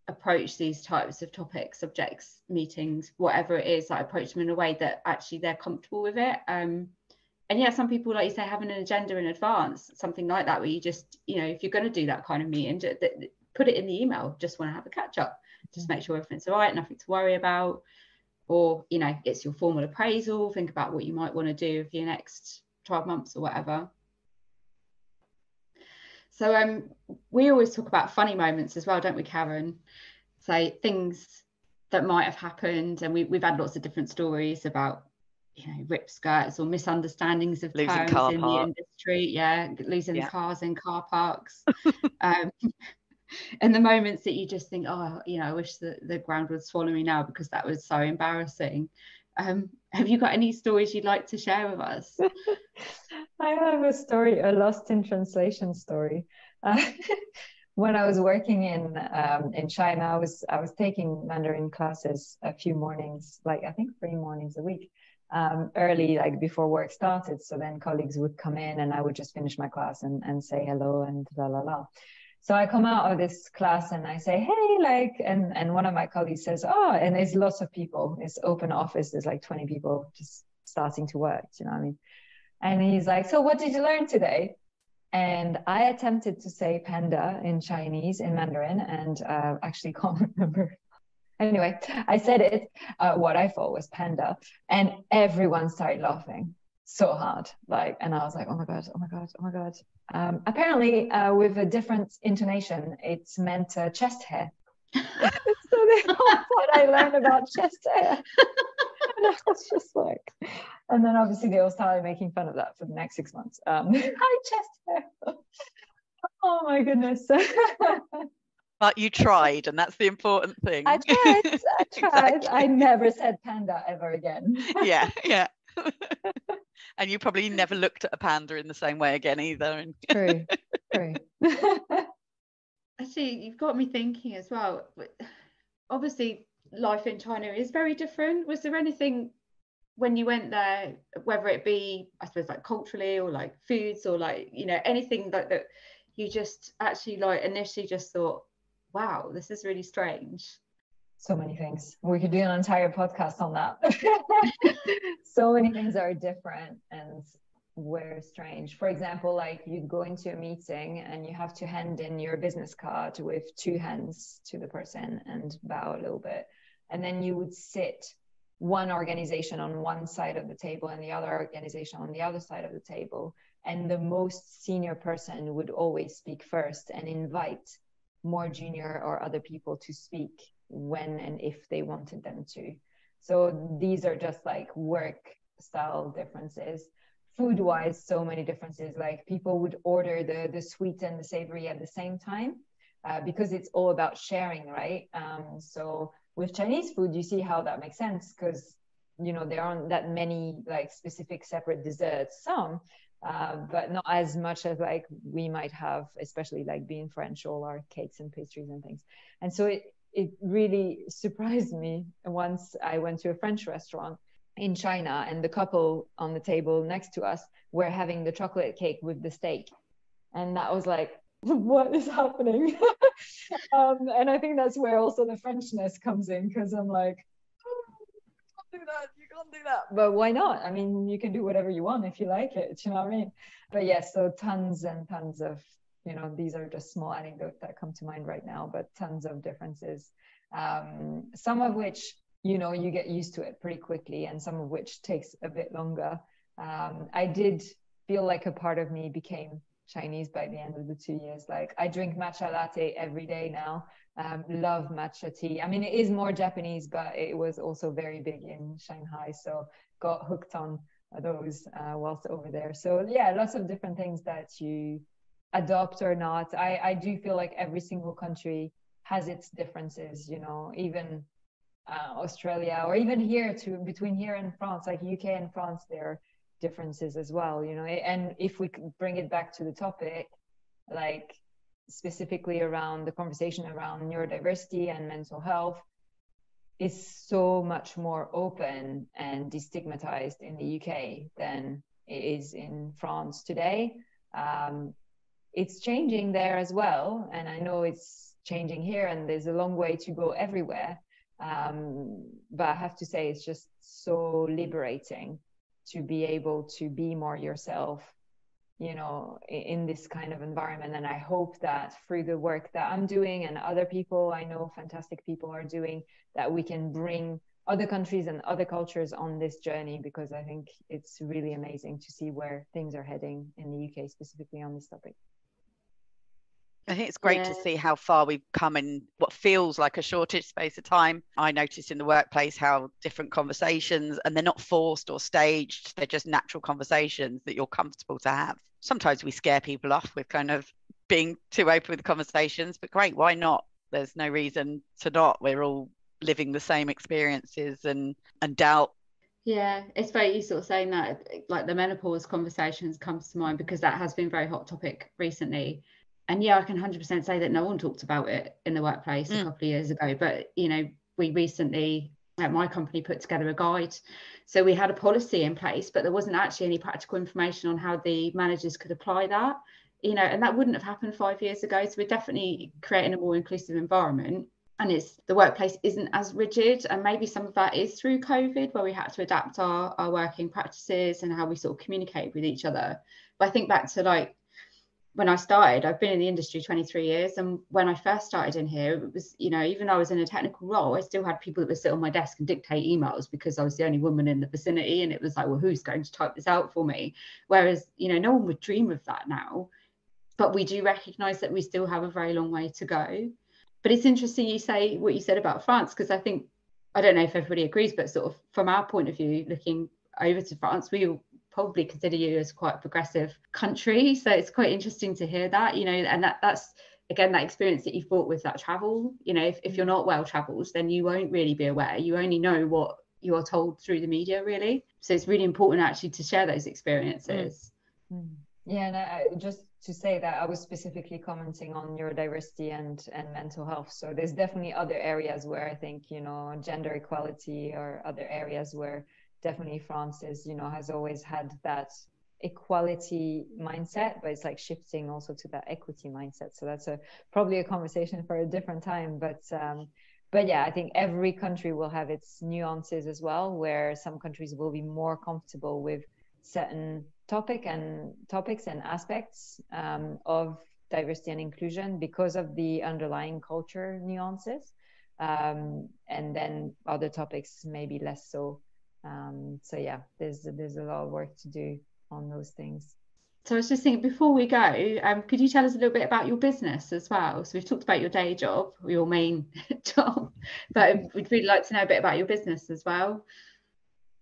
approach these types of topics, subjects, meetings, whatever it is, like approach them in a way that actually they're comfortable with it. And some people, like you say, having an agenda in advance, something like that, where you just, if you're going to do that kind of meeting, put it in the email. Just want to have a catch up, just make sure everything's all right, nothing to worry about. Or, it's your formal appraisal, think about what you might want to do for your next 12 months or whatever. So we always talk about funny moments as well, don't we, Karen? So things that might have happened, and we've had lots of different stories about, ripped skirts or misunderstandings of terms in the industry. Losing cars in car parks. And the moments that you just think, oh, I wish the ground would swallow me now, because that was so embarrassing. Have you got any stories you'd like to share with us? I have a story, a lost in translation story. When I was working in China, I was taking Mandarin classes a few mornings, like I think 3 mornings a week, early, like before work started. So then colleagues would come in and I would just finish my class and say hello and la la la. So I come out of this class and I say, hey, and one of my colleagues says, oh, and there's lots of people. It's open office. There's like 20 people just starting to work. Do you know what I mean? And he's like, so what did you learn today? And I attempted to say panda in Chinese, in Mandarin, and actually can't remember. Anyway, I said it, what I thought was panda, and everyone started laughing so hard, and I was like, oh my god, oh my god, oh my god. Apparently, with a different intonation, it's meant chest hair. So they all thought I learned about chest hair. And I was just like, and then obviously they all started making fun of that for the next 6 months. Hi, chest hair. Oh my goodness. But you tried, and that's the important thing. I tried. Exactly. I never said panda ever again. Yeah. And you probably never looked at a panda in the same way again either. True. Actually, you've got me thinking as well. Obviously, life in China is very different. Was there anything when you went there, whether it be, I suppose, like culturally or like foods or like, anything like that, you just actually initially just thought, wow, this is really strange? So many things. We could do an entire podcast on that. So many things are different and were strange. For example, like you'd go into a meeting and you have to hand in your business card with 2 hands to the person and bow a little bit. And then you would sit one organization on one side of the table and the other organization on the other side of the table. And the most senior person would always speak first and invite more junior or other people to speak when and if they wanted them to. So these are just like work style differences. Food wise, so many differences. Like people would order the sweet and the savory at the same time because it's all about sharing, right? So with Chinese food, you see how that makes sense, because there aren't that many like specific separate desserts, but not as much as like we might have, especially like being French, all our cakes and pastries and things. And so it really surprised me once I went to a French restaurant in China, and the couple on the table next to us were having the chocolate cake with the steak. And that was like, what is happening? And I think that's where also the Frenchness comes in, because I'm like, you can't do that. But why not? I mean, you can do whatever you want if you like it. You know what I mean? But yes, so tons and tons of, these are just small anecdotes that come to mind right now, but tons of differences. Some of which, you get used to it pretty quickly, and some of which takes a bit longer. I did feel like a part of me became Chinese by the end of the 2 years. Like, I drink matcha latte every day now. Love matcha tea. I mean, it is more Japanese, but it was also very big in Shanghai. So got hooked on those whilst over there. So yeah, lots of different things that you adopt or not. I do feel like every single country has its differences, even Australia, or even here between here and France, like UK and France, there are differences as well, and if we could bring it back to the topic, like specifically around the conversation around neurodiversity and mental health, is so much more open and destigmatized in the UK than it is in France today. It's changing there as well, and I know it's changing here, and there's a long way to go everywhere. But I have to say, it's just so liberating to be able to be more yourself, in this kind of environment. And I hope that through the work that I'm doing, and other people I know, fantastic people are doing, that we can bring other countries and other cultures on this journey, because I think it's really amazing to see where things are heading in the UK, specifically on this topic. I think it's great to see how far we've come in what feels like a shortish space of time. I noticed in the workplace how different conversations, and they're not forced or staged, they're just natural conversations that you're comfortable to have. Sometimes we scare people off with kind of being too open with conversations, but great, why not? There's no reason to not. We're all living the same experiences and doubt. Yeah, it's very, you sort of saying that, like the menopause conversations comes to mind, because that has been a very hot topic recently. And yeah, I can 100% say that no one talked about it in the workplace a couple of years ago. But, we recently, at my company, put together a guide. So we had a policy in place, but there wasn't actually any practical information on how the managers could apply that, and that wouldn't have happened 5 years ago. So we're definitely creating a more inclusive environment. And the workplace isn't as rigid. And maybe some of that is through COVID, where we had to adapt our working practices and how we sort of communicate with each other. But I think back to like, when I started, I've been in the industry 23 years. And when I first started in here, it was, even though I was in a technical role, I still had people that would sit on my desk and dictate emails, because I was the only woman in the vicinity. And it was like, well, who's going to type this out for me? Whereas, no one would dream of that now. But we do recognise that we still have a very long way to go. But it's interesting you say what you said about France, because I think, I don't know if everybody agrees, but sort of from our point of view, looking over to France, we probably consider you as quite a progressive country. So it's quite interesting to hear that, and that's again that experience that you've brought with that travel. If you're not well travelled, then you won't really be aware. You only know what you are told through the media, really. So it's really important actually to share those experiences. Yeah, and I just to say that I was specifically commenting on neurodiversity and mental health. So there's definitely other areas where I think, gender equality, or other areas where definitely France is, has always had that equality mindset, but it's like shifting also to that equity mindset. So that's probably a conversation for a different time. But yeah, I think every country will have its nuances as well, where some countries will be more comfortable with certain topics and aspects of diversity and inclusion because of the underlying culture nuances, and then other topics maybe less so. So yeah, there's a lot of work to do on those things. So I was just thinking, before we go, could you tell us a little bit about your business as well? So we've talked about your day job, or your main job, but we'd really like to know a bit about your business as well.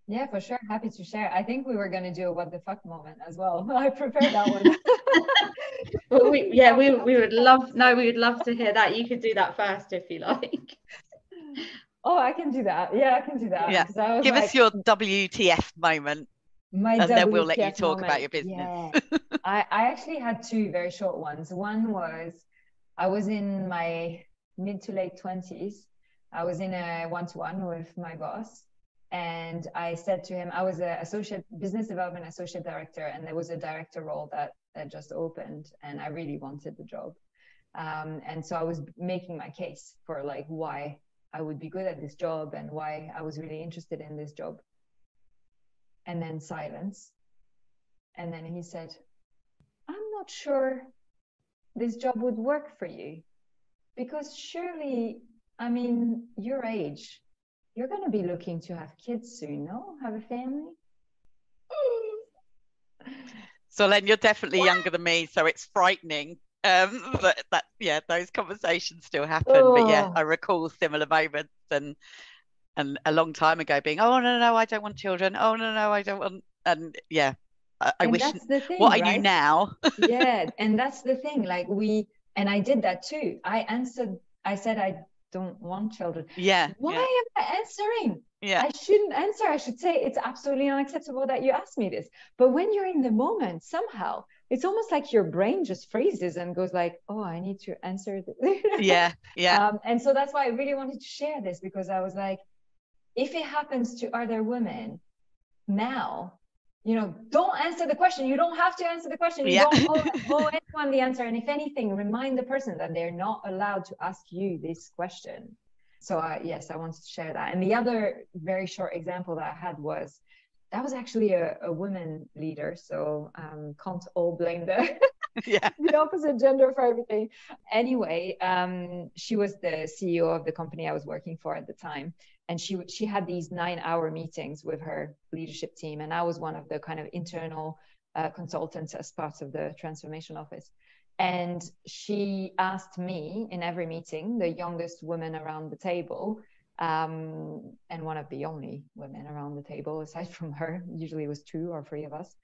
Yeah, for sure. Happy to share. I think we were going to do a what the fuck moment as well. I prepared that one. Well, we would love to hear that. You could do that first if you like. Oh, I can do that. Yeah, I can do that. Yeah. Give us your WTF moment. My and WTF then we'll let you talk moment. about your business. Yeah. I actually had two very short ones. One was I was in my mid to late 20s. I was in a one-to-one with my boss. And I said to him, I was an associate business development associate director, and there was a director role that just opened, and I really wanted the job. And so I was making my case for like why I would be good at this job and why I was really interested in this job. And then silence. And then he said, I'm not sure this job would work for you, because surely, I mean, your age, you're going to be looking to have kids soon, no? Have a family? Solène, you're definitely younger than me, so it's frightening. But those conversations still happen. But yeah, I recall similar moments and a long time ago being, oh no, I don't want children. Oh no, I don't want. And yeah, I wish that's the thing, what right? I knew now. Yeah, and that's the thing. Like and I did that too. I said I don't want children. Yeah. Why am I answering? Yeah. I shouldn't answer. I should say it's absolutely unacceptable that you asked me this. But when you're in the moment, somehow it's almost like your brain just freezes and goes like, oh, I need to answer this. Yeah. And so that's why I really wanted to share this, because I was like, if it happens to other women now, don't answer the question. You don't have to answer the question. You don't owe anyone the answer. And if anything, remind the person that they're not allowed to ask you this question. So yes, I wanted to share that. And the other very short example that I had was, that was actually a woman leader. So can't all blame the opposite gender for everything. Anyway, she was the CEO of the company I was working for at the time. And she had these 9-hour meetings with her leadership team. And I was one of the kind of internal consultants as part of the transformation office. And she asked me in every meeting, the youngest woman around the table, and one of the only women around the table, aside from her, usually it was 2 or 3 of us,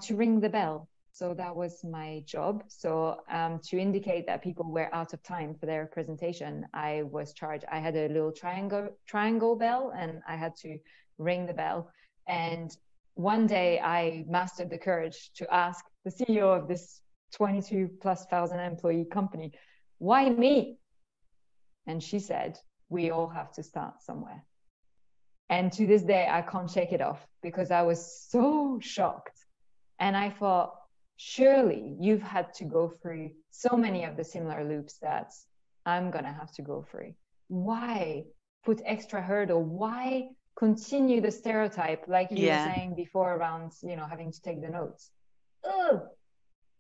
to ring the bell. So that was my job. So to indicate that people were out of time for their presentation, I was charged. I had a little triangle bell, and I had to ring the bell. And one day I mastered the courage to ask the CEO of this 22,000+ employee company, why me? And she said, we all have to start somewhere. And to this day, I can't shake it off, because I was so shocked. And I thought, surely you've had to go through so many of the similar loops that I'm going to have to go through. Why put extra hurdle? Why continue the stereotype, like you were saying before, around, having to take the notes? Ugh.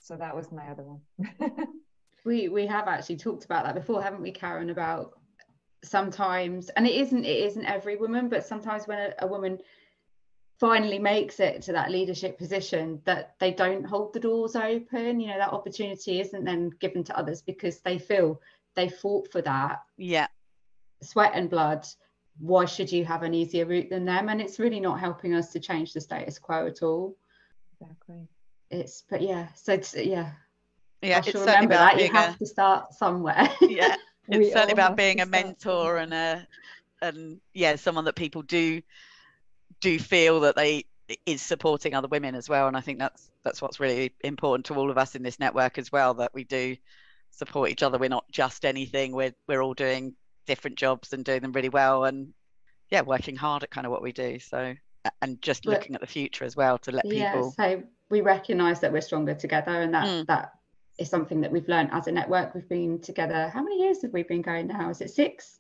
So that was my other one. We have actually talked about that before, haven't we, Karen, about sometimes, and it isn't every woman, but sometimes when a woman finally makes it to that leadership position, that they don't hold the doors open, that opportunity isn't then given to others, because they feel they fought for that sweat and blood. Why should you have an easier route than them? And it's really not helping us to change the status quo at all. Exactly. It's remember that you have to start somewhere. It's certainly about being a mentor and someone that people do feel that they is supporting other women as well. And I think that's what's really important to all of us in this network as well, that we do support each other. We're not just anything, we're all doing different jobs and doing them really well, and working hard at kind of what we do. So, and just looking at the future as well, to let people. So we recognize that we're stronger together, and that is something that we've learned as a network. We've been together, how many years have we been going now? Is it 6?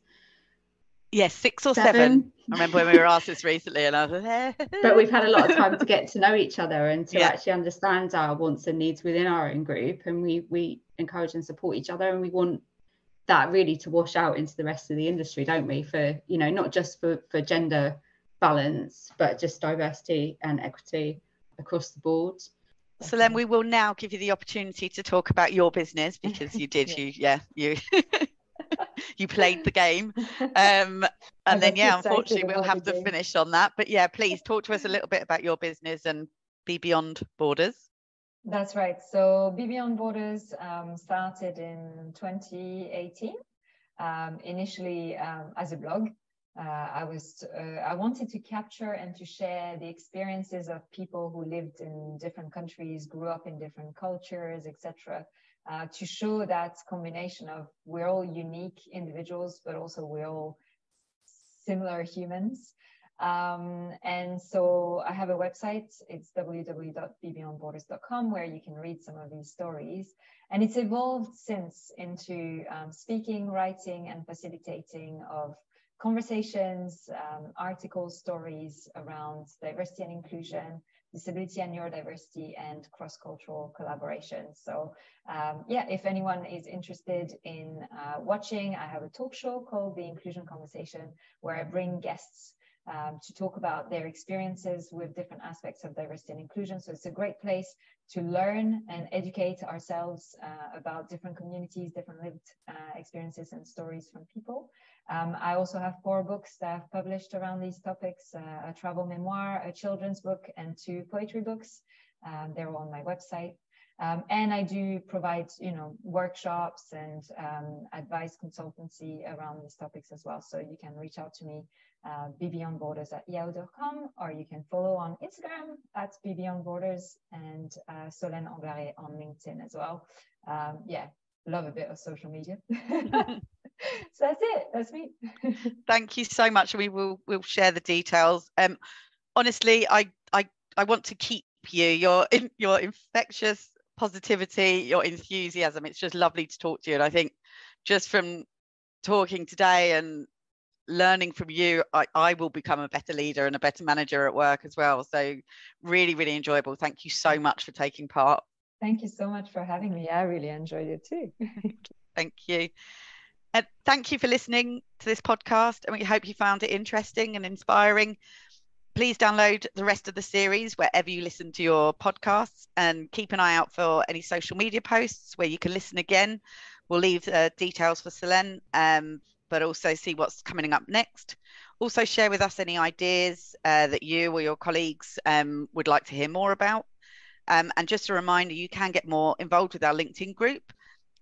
Yes, 6 or 7. I remember when we were asked this recently, and I was like, but we've had a lot of time to get to know each other and to actually understand our wants and needs within our own group, and we encourage and support each other, and we want that really to wash out into the rest of the industry, don't we, for not just for gender balance, but just diversity and equity across the board. Solène, we will now give you the opportunity to talk about your business, because you did, you you played the game. And then, unfortunately, we'll have to finish on that. But please talk to us a little bit about your business and Be Beyond Borders. That's right. So Be Beyond Borders started in 2018, initially as a blog. I wanted to capture and to share the experiences of people who lived in different countries, grew up in different cultures, etc., to show that combination of we're all unique individuals, but also we're all similar humans. And so I have a website. It's www.bebeyondborders.com, where you can read some of these stories. And it's evolved since into speaking, writing, and facilitating of conversations, articles, stories around diversity and inclusion, disability and neurodiversity, and cross-cultural collaboration. So if anyone is interested in watching, I have a talk show called The Inclusion Conversation, where I bring guests to talk about their experiences with different aspects of diversity and inclusion. So it's a great place to learn and educate ourselves about different communities, different lived experiences and stories from people. I also have 4 books that I've published around these topics, a travel memoir, a children's book, and 2 poetry books. They're all on my website. And I do provide, workshops and advice consultancy around these topics as well. So you can reach out to me, bebeyondborders@yahoo.com, or you can follow on Instagram @bebeyondborders, and Solène Anglaret on LinkedIn as well. Love a bit of social media. So that's it. That's me. Thank you so much. We'll share the details. Honestly, I want to keep you. Your infectious positivity, your enthusiasm. It's just lovely to talk to you. And I think just from talking today and learning from you, I will become a better leader and a better manager at work as well. So really, really enjoyable. Thank you so much for taking part. Thank you so much for having me. I really enjoyed it too. Thank you. And thank you for listening to this podcast, and we hope you found it interesting and inspiring. Please download the rest of the series wherever you listen to your podcasts, and keep an eye out for any social media posts where you can listen again. We'll leave details for Solène, but also see what's coming up next. Also share with us any ideas that you or your colleagues would like to hear more about. And just a reminder, you can get more involved with our LinkedIn group,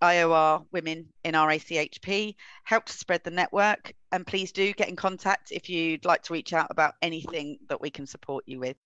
IOR Women in RACHP. Help to spread the network, and please do get in contact if you'd like to reach out about anything that we can support you with.